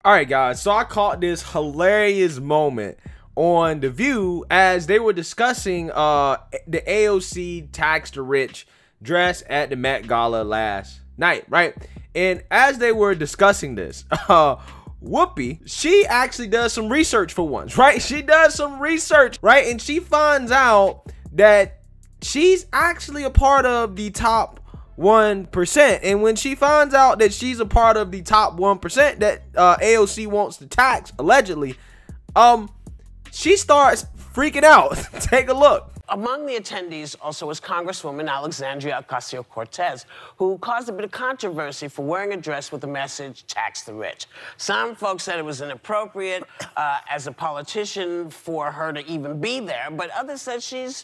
All right, guys, so I caught this hilarious moment on The View as they were discussing the AOC tax the rich dress at the Met Gala last night, right? And as they were discussing this, Whoopi, she actually does some research for once, right? She does some research, right? And she finds out that she's actually a part of the top 1%. And when she finds out that she's a part of the top 1% that AOC wants to tax, allegedly, she starts freaking out. Take a look. Among the attendees also was Congresswoman Alexandria Ocasio-Cortez, who caused a bit of controversy for wearing a dress with the message, tax the rich. Some folks said it was inappropriate as a politician for her to even be there, but others said she's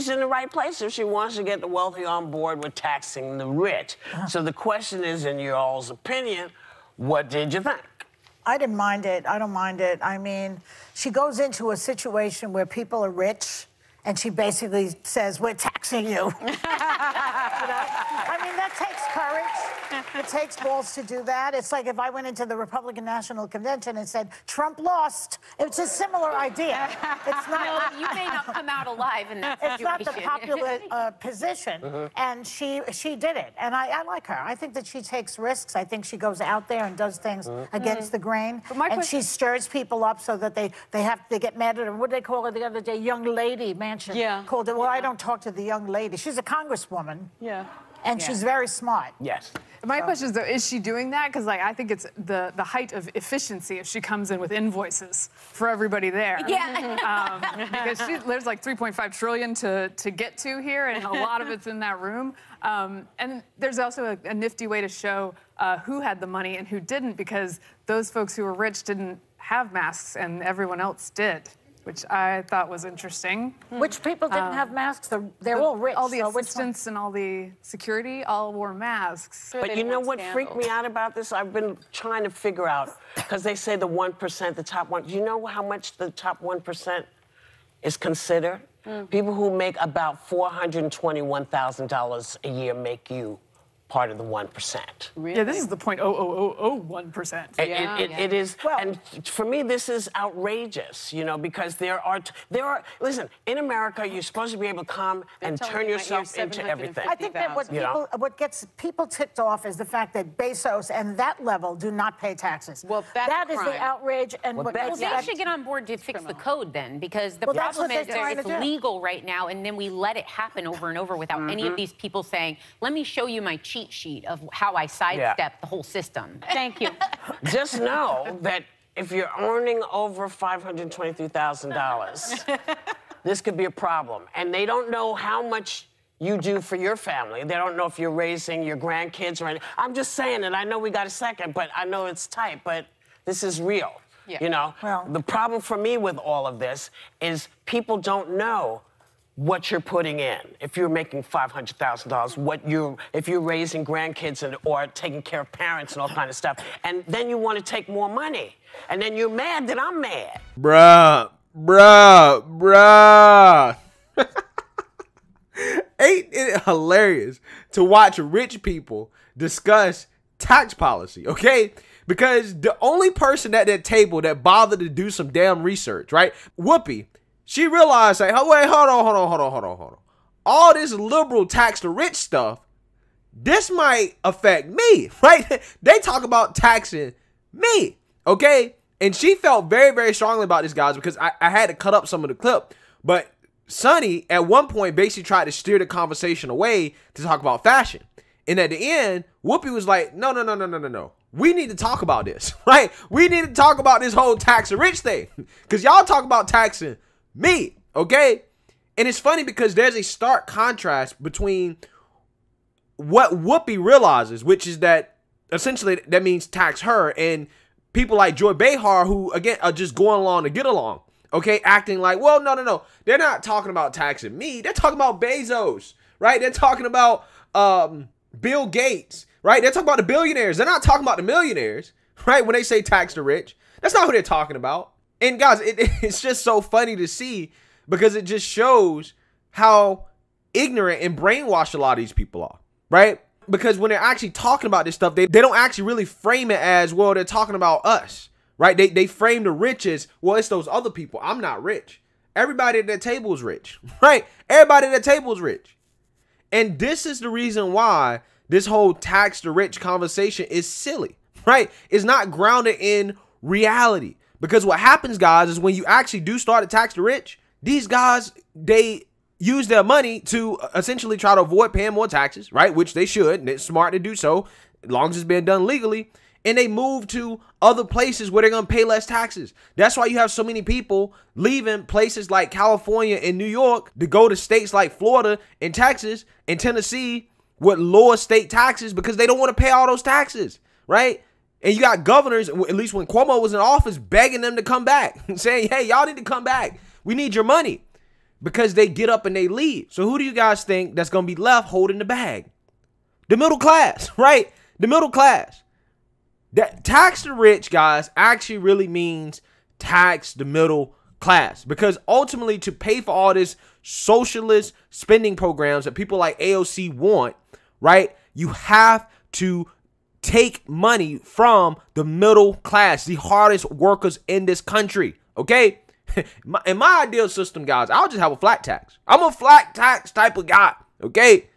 in the right place if she wants to get the wealthy on board with taxing the rich. So the question is, in your all's opinion, what did you think? I didn't mind it. I don't mind it. I mean, she goes into a situation where people are rich, and she basically says, we're taxing you. I mean, that takes courage. It takes balls to do that. It's like if I went into the Republican National Convention and said, Trump lost. It's a similar idea. It's not. No, you may not come out alive in that situation. It's not the popular position. And she did it. And I like her. I think that she takes risks. I think she goes out there and does things against the grain. And she stirs people up so that they get mad at her. What did they call her the other day? Young lady, Manchin called it. Well, I don't talk to the young lady. She's a congresswoman. Yeah. And she's very smart. Yes. My question is, though, is she doing that? Because, like, I think it's the height of efficiency if she comes in with invoices for everybody there. Yeah. Because there's like 3.5 trillion to get to here, and a lot of it's in that room. And there's also a nifty way to show who had the money and who didn't, because those folks who were rich didn't have masks and everyone else did, which I thought was interesting. Which people didn't have masks? They're all rich. All the assistants and all the security all wore masks. But you know what freaked me out about this? I've been trying to figure out, because they say the 1%, the top 1%. Do you know how much the top 1% is considered? People who make about $421,000 a year make you part of the 1%. Really? Yeah, this is the 0.00001%. It is, well, and for me, this is outrageous, you know, because there are, listen, in America, you're supposed to be able to come and turn yourself into everything. I think that what gets people ticked off is the fact that Bezos and that level do not pay taxes. Well, that is the outrage. And well, they should get on board to fix the code then, because the problem is that it's legal right now, and then we let it happen over and over without any of these people saying, let me show you my cheat sheet of how I sidestep the whole system. Thank you. Just know that if you're earning over $523,000, this could be a problem. And they don't know how much you do for your family. They don't know if you're raising your grandkids or anything. I'm just saying it. I know we got a second, but I know it's tight, but this is real. You know, the problem for me with all of this is people don't know what you're putting in. If you're making $500,000, if you're raising grandkids or taking care of parents and all kind of stuff, and then you want to take more money, and then you're mad that I'm mad. Bruh. Ain't it hilarious to watch rich people discuss tax policy, okay? Because the only person at that table that bothered to do some damn research, right? Whoopi, she realized, like, oh, wait, hold on. All this liberal tax the rich stuff, this might affect me, right? They talk about taxing me, okay? And she felt very, very strongly about this, guys, because I had to cut up some of the clip. But Sonny, at one point, basically tried to steer the conversation away to talk about fashion. And at the end, Whoopi was like, no. We need to talk about this, right? We need to talk about this whole tax the rich thing. Because y'all talk about taxing me, okay? And it's funny because there's a stark contrast between what Whoopi realizes, which is that essentially that means tax her, and people like Joy Behar, who again are just going along to get along, okay? Acting like, well, no. They're not talking about taxing me. They're talking about Bezos, right? They're talking about Bill Gates, right? They're talking about the billionaires. They're not talking about the millionaires, right? When they say tax the rich, that's not who they're talking about. And guys, it's just so funny to see because it just shows how ignorant and brainwashed a lot of these people are, right? Because when they're actually talking about this stuff, they don't actually really frame it as, well, they're talking about us, right? They frame the rich as, well, it's those other people. I'm not rich. Everybody at that table is rich, right? Everybody at that table is rich. And this is the reason why this whole tax the rich conversation is silly, right? It's not grounded in reality. Because what happens, guys, is when you actually do start to tax the rich, these guys, they use their money to essentially try to avoid paying more taxes, right? Which they should, and it's smart to do so, as long as it's being done legally. And they move to other places where they're going to pay less taxes. That's why you have so many people leaving places like California and New York to go to states like Florida and Texas and Tennessee with lower state taxes because they don't want to pay all those taxes, right? And you got governors, at least when Cuomo was in office, begging them to come back, saying, hey, y'all need to come back. We need your money. Because they get up and they leave. So who do you guys think that's going to be left holding the bag? The middle class, right? The middle class. That tax the rich, guys, actually really means tax the middle class. Because ultimately, to pay for all this socialist spending programs that people like AOC want, right, you have to take money from the middle class, the hardest workers in this country, okay? In my ideal system, guys, I'll just have a flat tax. I'm a flat tax type of guy, okay?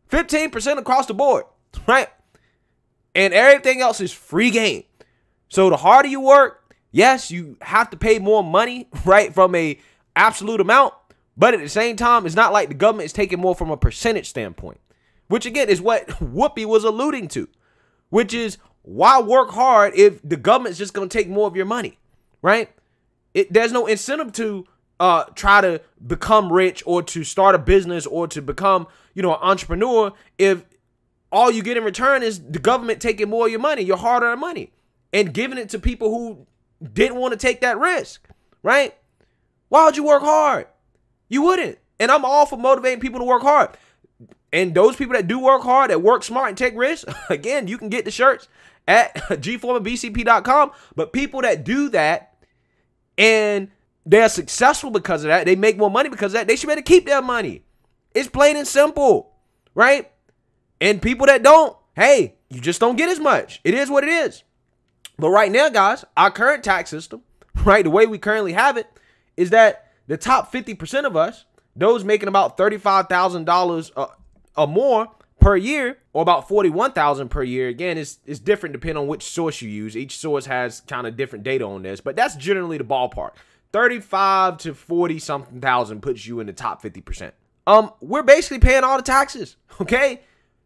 15% across the board, right? And everything else is free game. So the harder you work, yes, you have to pay more money, right, from a absolute amount. But at the same time, it's not like the government is taking more from a percentage standpoint, which, again, is what Whoopi was alluding to, which is why work hard if the government's just going to take more of your money, right? There's no incentive to try to become rich or to start a business or to become, an entrepreneur if all you get in return is the government taking more of your money, your hard-earned money, and giving it to people who didn't want to take that risk, right? Why would you work hard? You wouldn't. And I'm all for motivating people to work hard. And those people that do work hard, that work smart and take risks, again, you can get the shirts at gforemanbcp.com. But people that do that, and they're successful because of that, they make more money because of that, they should better keep their money. It's plain and simple, right? And people that don't, hey, you just don't get as much. It is what it is. But right now, guys, our current tax system, right, the way we currently have it, is that the top 50% of us, those making about $35,000 or more per year, or about $41,000 per year. Again, it's different depending on which source you use. Each source has kind of different data on this, but that's generally the ballpark. 35 to 40 something thousand puts you in the top 50%. We're basically paying all the taxes, okay?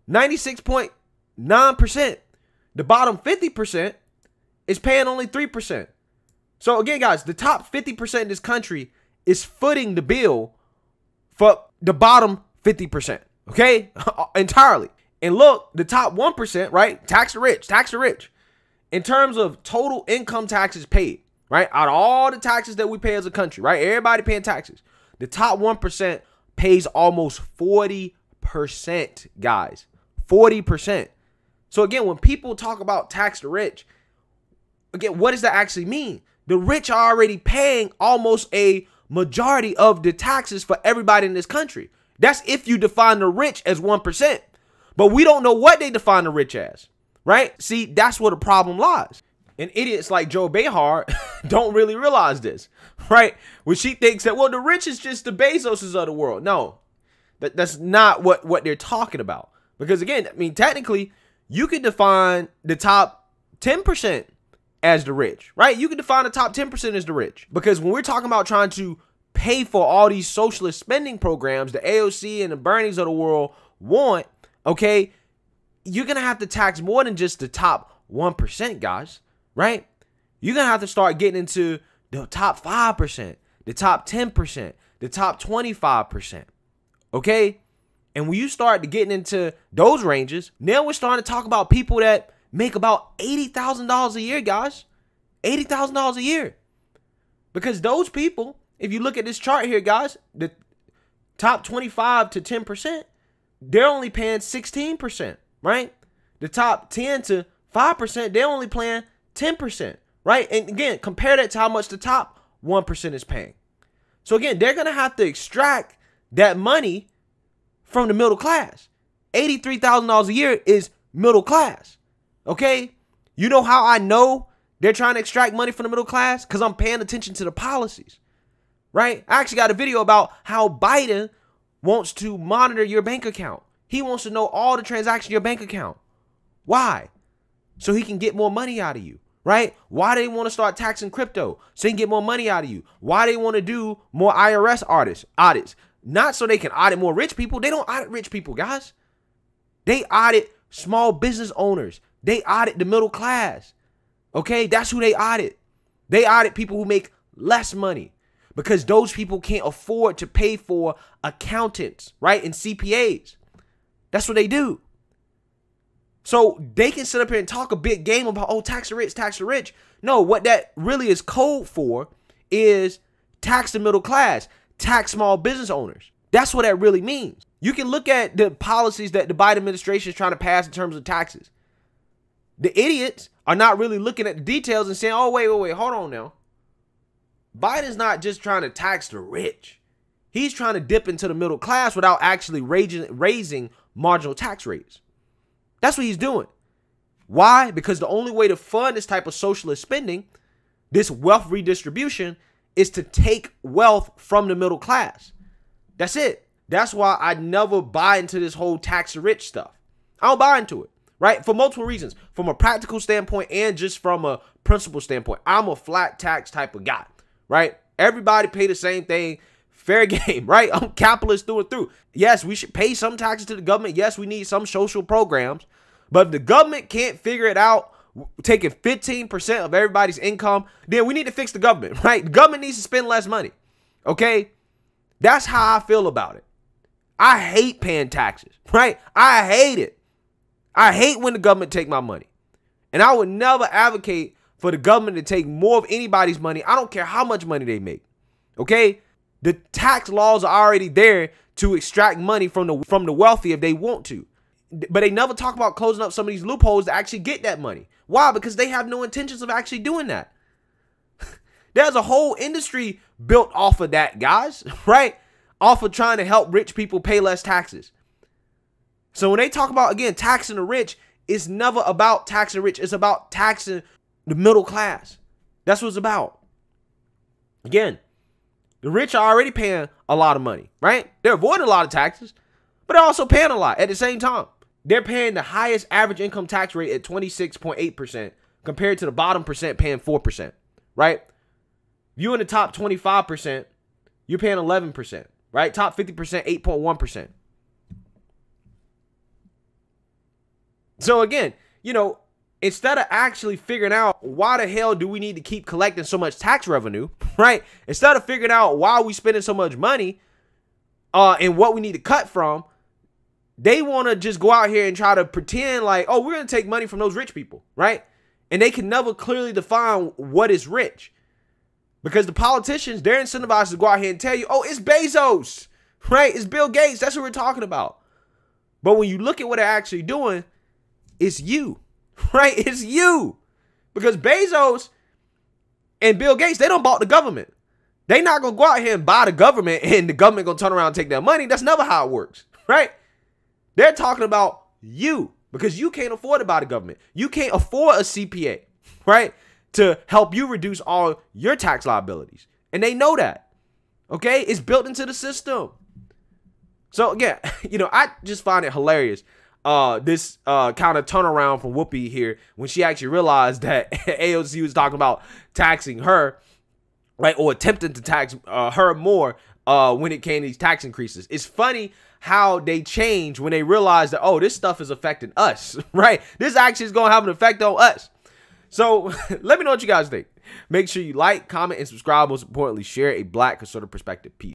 96.9%. The bottom 50% is paying only 3%. So again, guys, the top 50% in this country is footing the bill for the bottom 50%. Okay, entirely. And look, the top 1%, right? Tax the rich, tax the rich. In terms of total income taxes paid, right? Out of all the taxes that we pay as a country, right? Everybody paying taxes. The top 1% pays almost 40%, guys. 40%. So again, when people talk about tax the rich, again, what does that actually mean? The rich are already paying almost a majority of the taxes for everybody in this country. That's if you define the rich as 1%. But we don't know what they define the rich as, right? See, that's where the problem lies. And idiots like Joe Behar don't really realize this, right? When she thinks that, well, the rich is just the Bezoses of the world. No, that's not what they're talking about. Because again, I mean, technically, you can define the top 10% as the rich, right? You can define the top 10% as the rich. Because when we're talking about trying to pay for all these socialist spending programs the AOC and the Bernies of the world want, okay, you're going to have to tax more than just the top 1%, guys, right? You're going to have to start getting into the top 5%, the top 10%, the top 25%, okay? And when you start getting into those ranges, now we're starting to talk about people that make about $80,000 a year, guys. $80,000 a year. Because those people, if you look at this chart here, guys, the top 25 to 10%, they're only paying 16%, right? The top 10 to 5%, they're only paying 10%, right? And again, compare that to how much the top 1% is paying. So again, they're going to have to extract that money from the middle class. $83,000 a year is middle class. Okay? You know how I know they're trying to extract money from the middle class? Because I'm paying attention to the policies. Right? I actually got a video about how Biden wants to monitor your bank account. He wants to know all the transactions in your bank account. Why? So he can get more money out of you. Right? Why do they want to start taxing crypto? So he can get more money out of you. Why do they want to do more IRS audits? Not so they can audit more rich people. They don't audit rich people, guys. They audit small business owners. They audit the middle class. Okay? That's who they audit. They audit people who make less money because those people can't afford to pay for accountants, right? And CPAs. That's what they do. So they can sit up here and talk a big game about, oh, tax the rich, tax the rich. No, what that really is code for is tax the middle class, tax small business owners. That's what that really means. You can look at the policies that the Biden administration is trying to pass in terms of taxes. The idiots are not really looking at the details and saying, oh, wait, hold on now. Biden's not just trying to tax the rich. He's trying to dip into the middle class without actually raising marginal tax rates. That's what he's doing. Why? Because the only way to fund this type of socialist spending, this wealth redistribution, is to take wealth from the middle class. That's it. That's why I never buy into this whole tax the rich stuff. I don't buy into it, right? For multiple reasons. From a practical standpoint and just from a principle standpoint. I'm a flat tax type of guy, right? Everybody pay the same thing. Fair game, right? I'm capitalist through and through. Yes, we should pay some taxes to the government. Yes, we need some social programs. But if the government can't figure it out, taking 15% of everybody's income, then we need to fix the government, right? The government needs to spend less money, okay? That's how I feel about it. I hate paying taxes, right? I hate it. I hate when the government take my money. And I would never advocate for the government to take more of anybody's money. I don't care how much money they make, okay? The tax laws are already there to extract money from the wealthy if they want to. But they never talk about closing up some of these loopholes to actually get that money. Why? Because they have no intentions of actually doing that. There's a whole industry built off of that, guys, right? Off of trying to help rich people pay less taxes. So when they talk about, again, taxing the rich, it's never about taxing the rich. It's about taxing the middle class. That's what it's about. Again, the rich are already paying a lot of money, right? They're avoiding a lot of taxes, but they're also paying a lot at the same time. They're paying the highest average income tax rate at 26.8% compared to the bottom percent paying 4%, right? If you're in the top 25%, you're paying 11%, right? Top 50%, 8.1%. So again, you know, instead of actually figuring out why the hell do we need to keep collecting so much tax revenue, right? Instead of figuring out why we spending so much money and what we need to cut from, they want to just go out here and try to pretend like, oh, we're going to take money from those rich people, right? And they can never clearly define what is rich. Because the politicians, they're incentivized to go out here and tell you, oh, it's Bezos, right? It's Bill Gates. That's what we're talking about. But when you look at what they're actually doing, it's you. Right? It's you. Because Bezos and Bill Gates, they don't bought the government. They not going to go out here and buy the government and the government going to turn around and take their money. That's never how it works. Right? They're talking about you because you can't afford to buy the government. You can't afford a CPA, right? To help you reduce all your tax liabilities. And they know that. Okay? It's built into the system. So again, you know, I just find it hilarious. This kind of turnaround from Whoopi here when she actually realized that AOC was talking about taxing her, right, or attempting to tax her more when it came to these tax increases. It's funny how they change when they realize that, oh, this stuff is affecting us, right? This actually is going to have an effect on us. So let me know what you guys think. Make sure you like, comment, and subscribe. Most importantly, share a Black conservative perspective. Peace.